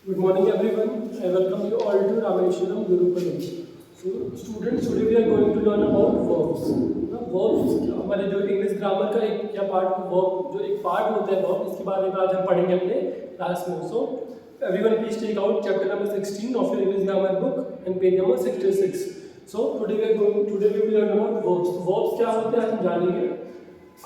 Good morning everyone. I welcome you all to Rameshwaram Gurukulam. So students, today we are going to learn about verbs. Verbs हमारे जो English grammar का एक या part verb जो एक part होता है वर्ब, इसके बारे में आज हम पढ़ेंगे अपने क्लास में. So everyone please take out chapter number 16 of your English grammar book and page number 66. So today we will learn about verbs. Verbs क्या होते हैं हम जानेंगे.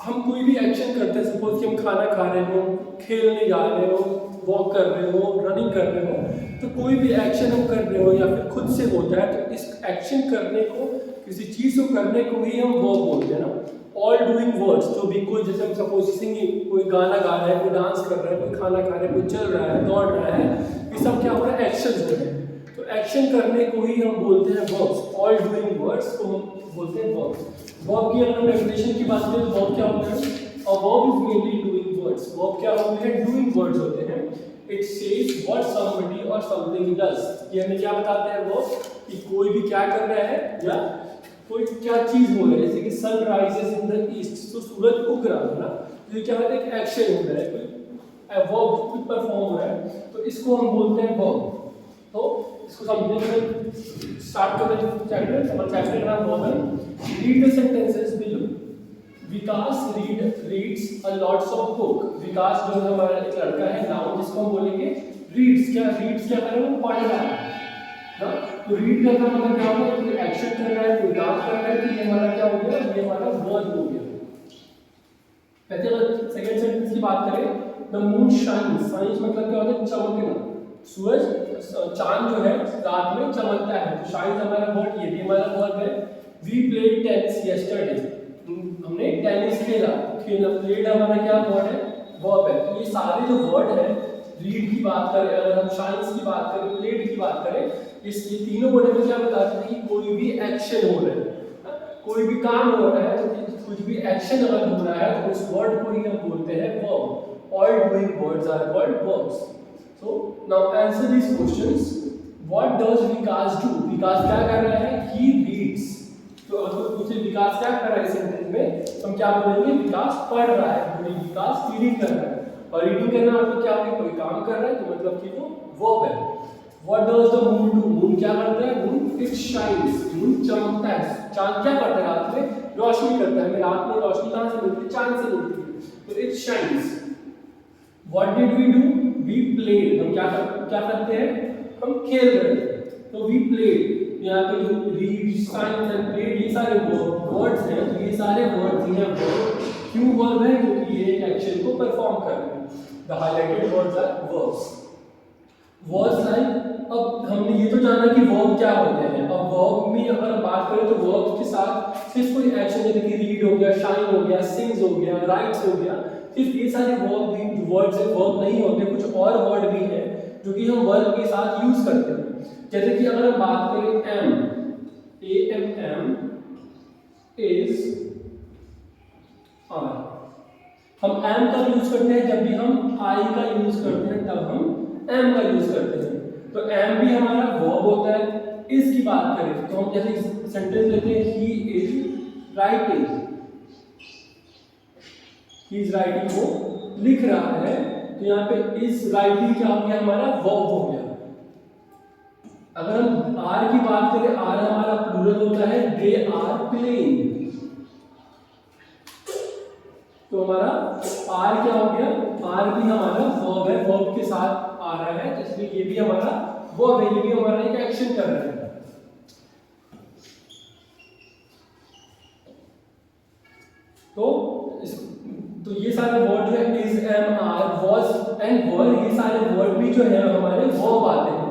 हम कोई भी एक्शन करते हैं, सपोज कि हम खाना खा रहे हो, खेलने जा रहे हो, वॉक कर रहे हो, रनिंग कर रहे हो, तो कोई भी एक्शन हम कर रहे हो या फिर खुद से होता है, तो इस एक्शन करने को, किसी चीज़ को करने को ही हम वर्ब बोलते हैं ना. ऑल डूइंग वर्ड्स, तो भी कोई जैसे हम सपोज सिंगिंग, कोई गाना गा रहा है, कोई डांस कर रहा है, कोई खाना खा रहा है, कोई चल रहा है, दौड़ रहा है, ये सब क्या हो रहा है, एक्शन हो रहे हैं. तो एक्शन करने को ही हम बोलते हैं वर्ब्स. ऑल डूइंग वर्ड्स को हम बोलते हैं वर्ब्स. वर्ब की अगर हम डेफिनेशन की बात करें तो वर्ब क्या होता है? A verb is mainly doing words. Verb क्या होते हैं? डूइंग वर्ड्स होते हैं. इट सेज व्हाट समबडी और समथिंग डज. ये हमें क्या बताते हैं वर्ब? कि कोई भी क्या कर रहा है या कोई क्या चीज हो रही है. जैसे कि sun rises in the east, तो सूरज उग रहा है ना, तो ये क्या है, एक एक्शन हो रहा है, कोई वर्ब परफॉर्म हो रहा है, तो इसको हम बोलते हैं वर्ब. तो इसको समझने के लिए स्टार्ट करते हैं चैप्टर. हमारा चैप्टर का नाम वर्ब है. Read the sentences below. Vikas reads a lots of book. Vikas जो है हमारा एक लड़का है, नाउन जिसको हम बोलेंगे रीड्स. क्या कर रहा है? वो पढ़ रहा है ना. तो रीड करना मतलब क्या होगा? कोई एक्शन कर रहा है, कोई काम कर रहा है, तो ये हमारा क्या हो गया? ये हमारा वर्ब हो गया. पहले सेकंड सेंटेंस की बात करें, द मून शाइन्स. शाइन्स मतलब क्या होता है? चमकना. सूरज चांद जो है रात में चमकता है, तो शाइन्स हमारा वर्ड, ये भी हमारा वर्ब है. We played tennis yesterday. हमने टेनिस खेला. प्लेड हमारा क्या वर्ड है? वर्ब है. तो ये सारे जो वर्ड है, रीड की बात करें, अगर हम शाइन्स की बात करें, प्लेड की बात करें, ये तीनों वर्ड में क्या बताते हैं कि कोई भी एक्शन हो रहा है, कोई भी काम हो रहा है, तो कुछ भी एक्शन अगर हो रहा है तो उस वर्ड को ही हम बोलते हैं verb. All doing words are called verbs. So now answer these questions. What does Vikas do? Vikas क्या कर रहा है? He reads. तो अगर पूछे विकास क्या कर रहा है सेंटेंस में, तो हम क्या बोलेंगे? विकास पढ़ रहा है. तो विकास रीडिंग कर रहा है. और रीडिंग करना मतलब क्या है? कोई काम कर रहा है, तो मतलब कि वो वर्ब है. What does the moon do? Moon क्या करता है? Moon it shines. मून चमकता है. चांद क्या करता है? रात में रोशनी करता है. हमें रात में रोशनी कहाँ से मिलती है? चांद से मिलती है. तो it shines. What did we do? We played. हम क्या करते हैं? हम खेल रहे हैं. तो we played. यहाँ पे जो read, signs and played, ये सारे वर्ड्स हैं. तो ये सारे वर्ड्स ही हैं वर्ब. क्यों वर्ब है? क्योंकि ये एक एक्शन को परफॉर्म कर रहे हैं. The highlighted words are verbs. Words like, अब हमने ये तो जाना कि वर्ब क्या होते हैं. अब वर्ब में अगर हम बात करें तो वर्ब के साथ सिर्फ कोई एक्शन जैसे कि रीड हो गया, शाइन हो गया, सिंग्स हो गया, राइट्स हो गया, सिर्फ ये सारे वर्ड्स वर्ब नहीं होते. कुछ और वर्ड भी हैं जो कि हम वर्ब के साथ यूज करते हैं. जैसे कि अगर हम बात करें एम, AMM इज आर. हम एम का यूज करते हैं जब भी हम आई का यूज करते हैं, तब हम एम का यूज करते हैं. तो एम भी हमारा वर्ब होता है. इसकी बात करें तो हम जैसे सेंटेंस लेते हैं, he is writing. He is writing, वो लिख रहा है. तो यहाँ पे इज राइटिंग क्या हो गया? हमारा वर्ब हो गया. अगर हम आर की बात करें, आर हमारा प्लूरल होता है, दे आर प्लेइंग. तो हमारा आर क्या हो गया? आर भी हमारा वर्ब है, वर्ब के साथ आ रहा है, तो इसलिए ये भी हमारा वर्ब है. ये भी हमारा एक एक्शन कर रहा है. तो ये सारे वर्ड जो है is, am, are, was and were, ये सारे वर्ड भी जो है हमारे वर्ब आते हैं.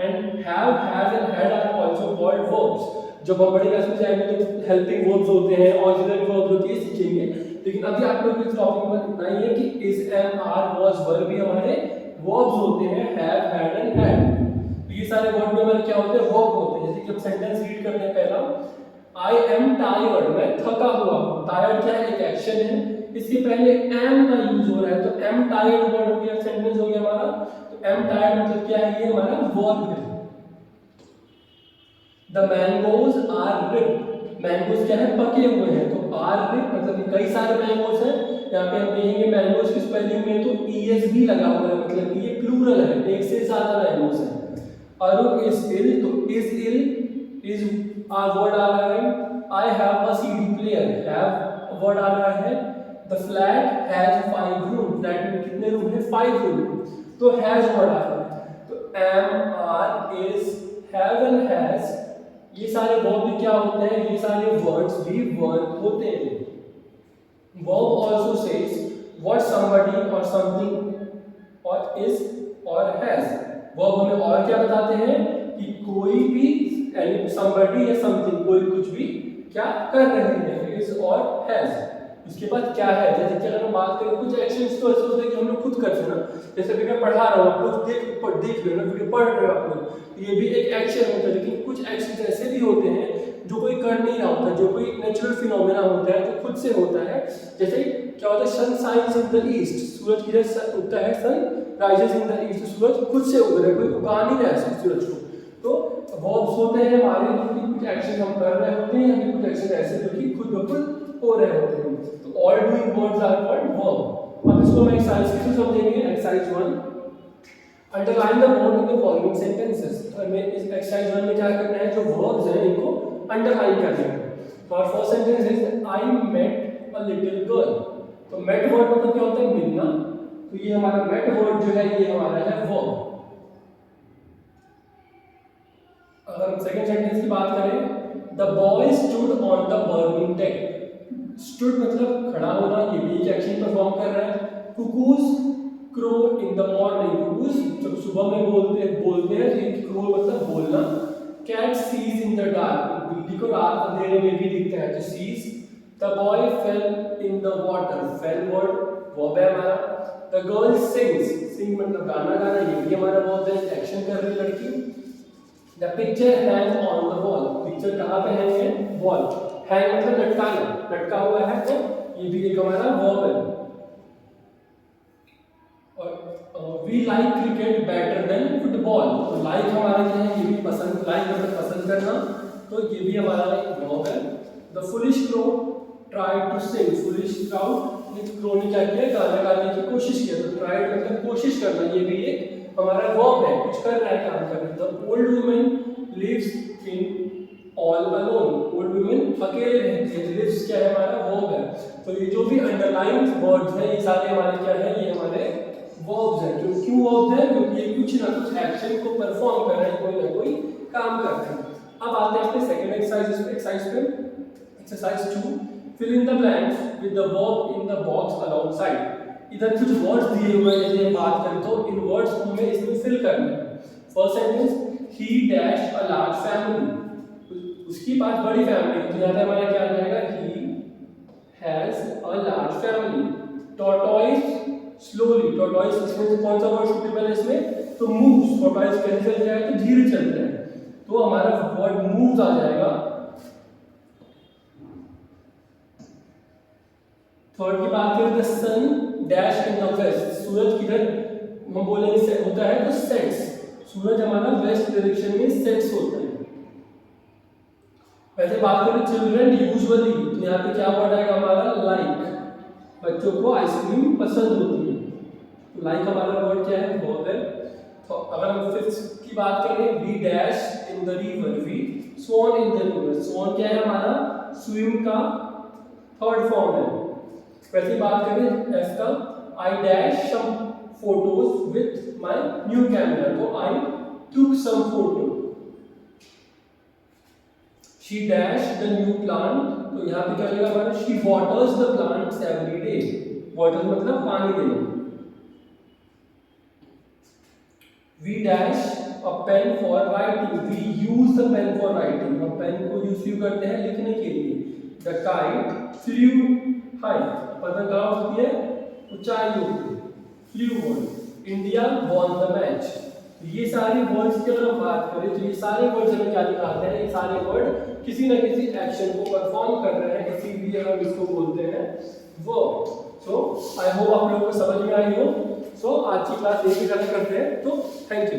And have, has and had are also called verbs. जब हम बड़ी क्लास में जाएंगे तो हेल्पिंग वर्ब्स होते हैं, ऑक्सिलरी वर्ब्स होती है, सीखेंगे. लेकिन अभी आप लोग इस टॉपिक में इतना ही है कि इज, एम, आर, वाज, वर भी हमारे वर्ब्स होते हैं. हैव, हैड एंड हैड, ये सारे वर्ड में हमारे क्या होते हैं? वर्ब होते हैं. जैसे कि हम सेंटेंस रीड करते हैं, पहला आई एम टायर्ड, मैं थका हुआ हूं. टायर्ड क्या है? एक एक्शन है. इसके पहले एम का यूज हो रहा है, तो एम टायर्ड वर्ड हो गया, सेंटेंस हो गया हमारा. तो एम टायर्ड मतलब क्या है? ये हमारा वर्ब है. The mangoes are ripe. Mangoes क्या है? पके हुए हैं. तो आर रिप मतलब कई सारे मैंगोज हैं, यहाँ पे हम देखेंगे मैंगोज की स्पेलिंग में तो ESB लगा हुआ है, मतलब कि ये प्लूरल है, एक से ज्यादा मैंगोज है। अरुण इज इल, तो इज इल इज वर्ड आ रहा है। I have a CD player, have word आ रहा है। The flat has 5 room, flat में कितने रूम है? 5 रूम, तो हैज वर्ड आ रहा है। तो am are is have and has, ये सारे वर्ब भी क्या होते हैं? ये सारे वर्ड्स भी वर्ब होते हैं। Verb also says what somebody or something or is or has. Verb हमें और क्या बताते हैं कि कोई भी somebody या something, कोई कुछ भी क्या कर रहे हैं, is और has। इसके बाद क्या है? जैसे कि अगर हम बात करें कुछ एक्शंस तो ऐसे होते हैं कि हम लोग खुद करते हैं ना, जैसे कि मैं पढ़ा रहा हूँ, आप लोग देख रहे हो ना, वीडियो पढ़ रहे हो आप लोग, ये भी एक एक्शन होता है। लेकिन कुछ एक्शन ऐसे भी होते हैं जो कोई कर नहीं रहा होता, जो कोई नेचुरल फिनोमेना होता है, जो खुद से होता है। जैसे क्या होता है? Sun science in the east, सूरज किधर उगता है? Sun rises in the east, सूरज खुद से उग रहा है, कोई उगा नहीं रहा है सूरज को। तो वर्ब्स होते हैं हमारे, जो कि कुछ एक्शन हम कर रहे होते हैं, या कुछ एक्शन ऐसे जो कि खुद ब खुद हो रहे होते हैं। तो all doing words are called verb. अब इसको हम एक्सरसाइज के थ्रू समझेंगे। Exercise 1, underline the word in the following sentences. हमें इस एक्सरसाइज 1 में क्या करना है? जो वर्ब्स हैं इनको अंडरलाइन करना है। तो our first sentence is I met a little girl. तो मेट वर्ड मतलब क्या होता है? मिलना। तो ये हमारा मेट वर्ड जो है ये हमारा है वर्ब। अगर हम सेकंड सेंटेंस की बात करें, the boy stood on the burning deck. Stood मतलब खड़ा होना, ये भी एक एक्शन परफॉर्म कर रहा है। Cuckoos crow in the morning, cuckoos जब सुबह में बोलते हैं, क्रो मतलब बोलना। Cat sees in the dark, बिल्ली को रात अंधेरे में भी दिखता है, तो sees. The boy fell in the water, fell verb है हमारा। द गर्ल सिंग्स, सिंग मतलब गाना गाना, ये भी हमारा वर्ब है, एक्शन कर रही लड़की। The picture hang on the wall, picture कहाँ पे हैंग है? वॉल। हैंग मतलब लटकाना, लटका हुआ है, तो ये भी एक हमारा वर्ब है। और we like cricket better than football, तो लाइक हमारा क्या है? ये भी पसंद, लाइक मतलब पसंद करना, तो ये भी हमारा एक वर्ब है। The foolish crow tried to sing, foolish crow ने क्या किया? गाना गाने की कोशिश की। तो ट्राइड मतलब कोशिश करना, ये भी एक हमारा वर्ब है, कुछ कर रहा है, काम कर रहा है। The old woman lives in all alone, old woman अकेले रहती है, लिव्स क्या है? हमारा वर्ब है। तो ये जो भी अंडरलाइन वर्ड्स हैं ये सारे हमारे क्या है? ये हमारे वर्ब्स हैं। क्यों वर्ब्स हैं? क्योंकि ये कुछ ना कुछ एक्शन को परफॉर्म कर रहे हैं, कोई ना कोई काम कर रहे हैं। अब आते हैं अपने सेकंड एक्सरसाइज पे। Exercise 2, fill in the blanks with the verb in the box alongside. इधर कुछ वर्ड्स दिए हुए हैं, यदि हम बात करें तो इन वर्ड्स को हमें इसमें फिल करना है। First sentence, he dash a large family, उसकी बात बड़ी फैमिली, तो यहाँ पे हमारा क्या आ जाएगा? He has a large family. Tortoise slowly, tortoise इसमें कौन सा वर्ड सुटेबल है इसमें? तो मूव्स, टॉर्टोइज कैसे चल जाएगा? तो धीरे चल रहा है, तो हमारा वर्ड मूव्स आ जाएगा। थर्ड की बात करें, the sun dash in the west, सूरज किधर हम बोलेंगे से होता है? तो सेट्स, सूरज हमारा वेस्ट डायरेक्शन में सेट्स होता है। वैसे बात करें चिल्ड्रन यूजुअली, तो यहाँ पे क्या वर्ड आएगा हमारा? लाइक, बच्चों को आइसक्रीम पसंद होती है, तो लाइक हमारा वर्ड क्या है? वर्ब है। तो अगर हम फिफ्थ की बात करें, we dash in the river, we swan in the river, swan क्या है हमारा? स्विम का थर्ड फॉर्म है। वैसे बात करें एस का, I dash some photos with my new camera, तो I took some photo. She dash the new plant, तो यहाँ पे क्या लगेगा हमारा? She waters the plants every day, water मतलब पानी देना। We dash a pen for writing, we use the pen for writing, हम पेन को यूज करते हैं लिखने के लिए। द काइट फ्ल्यू हाई, पतंग कहाँ उड़ती है? ऊंचाई होती है, flew word. India won the match, ये सारे वर्ड्स की अगर हम बात करें तो ये सारे वर्ड्स हमें क्या दिखाते हैं? ये सारे वर्ड किसी न किसी एक्शन को परफॉर्म कर रहे हैं, इसीलिए हम इसको बोलते हैं वर्ब। सो आई होप आप लोगों को समझ में आई हो। सो आज की क्लास यही खत्म करते हैं, तो थैंक यू।